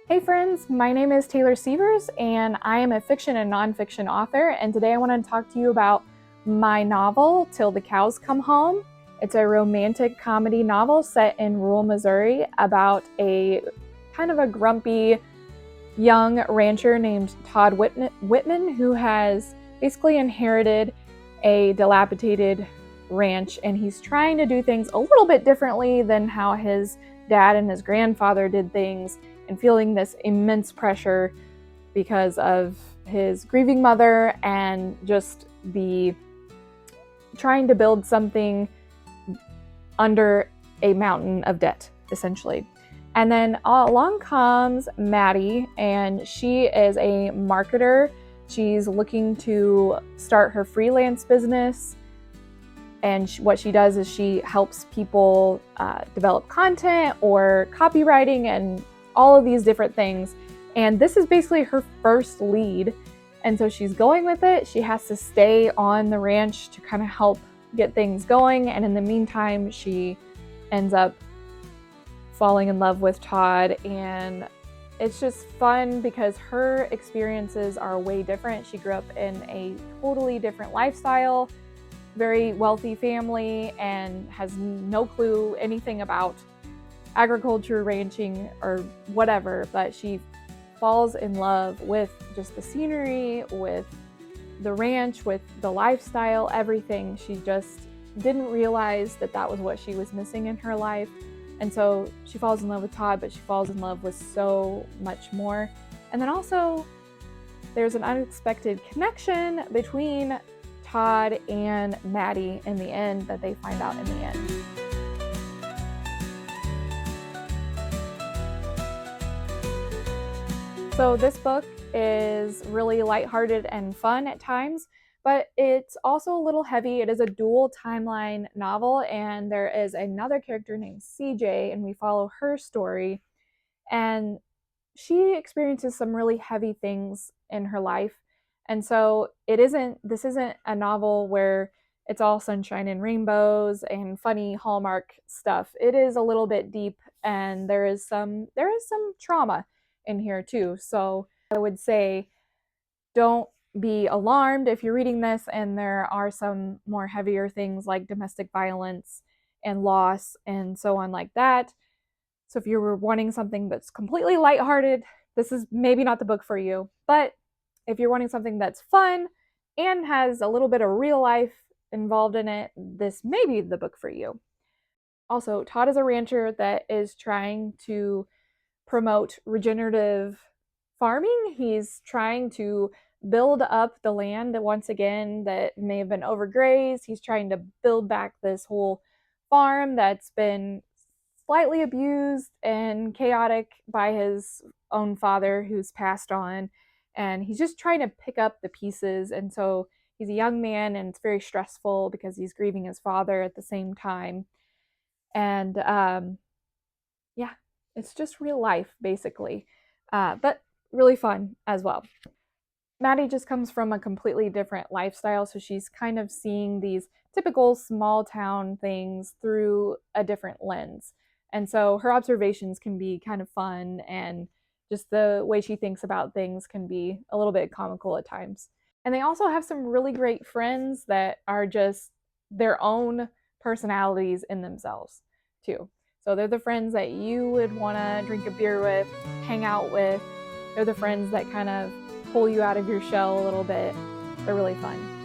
Hey friends, my name is Taylor Sievers and I am a fiction and nonfiction author, and today I want to talk to you about my novel, Till the Cows Come Home. It's a romantic comedy novel set in rural Missouri about a kind of a grumpy young rancher named Todd Whitman who has basically inherited a dilapidated ranch, and he's trying to do things a little bit differently than how his dad and his grandfather did things, and feeling this immense pressure because of his grieving mother and just the trying to build something under a mountain of debt, essentially. And then along comes Maddy, and she is a marketer. She's looking to start her freelance business. And what she does is she helps people develop content or copywriting and all of these different things. And this is basically her first lead. And so she's going with it. She has to stay on the ranch to kind of help get things going. And in the meantime, she ends up falling in love with Todd. And it's just fun because her experiences are way different. She grew up in a totally different lifestyle, very wealthy family, and has no clue anything about agriculture, ranching, or whatever, but she falls in love with just the scenery, with the ranch, with the lifestyle, everything. She just didn't realize that that was what she was missing in her life. And so she falls in love with Todd, but she falls in love with so much more. And then also there's an unexpected connection between Todd and Maddy in the end that they find out in the end. So this book is really lighthearted and fun at times, but it's also a little heavy. It is a dual timeline novel, and there is another character named CJ, and we follow her story. And she experiences some really heavy things in her life. And so this isn't a novel where it's all sunshine and rainbows and funny Hallmark stuff. It is a little bit deep, and there is some trauma in here too. So I would say don't be alarmed if you're reading this and there are some more heavier things like domestic violence and loss and so on like that. So if you were wanting something that's completely lighthearted, this is maybe not the book for you. But if you're wanting something that's fun and has a little bit of real life involved in it, this may be the book for you. Also, Todd is a rancher that is trying to promote regenerative farming. He's trying to build up the land once again that may have been overgrazed. He's trying to build back this whole farm that's been slightly abused and chaotic by his own father who's passed on. And he's just trying to pick up the pieces. And so he's a young man, and it's very stressful because he's grieving his father at the same time. And yeah, it's just real life, basically, but really fun as well. Maddy just comes from a completely different lifestyle, so she's kind of seeing these typical small town things through a different lens. And so her observations can be kind of fun, and just the way she thinks about things can be a little bit comical at times. And they also have some really great friends that are just their own personalities in themselves, too. So they're the friends that you would want to drink a beer with, hang out with. They're the friends that kind of pull you out of your shell a little bit. They're really fun.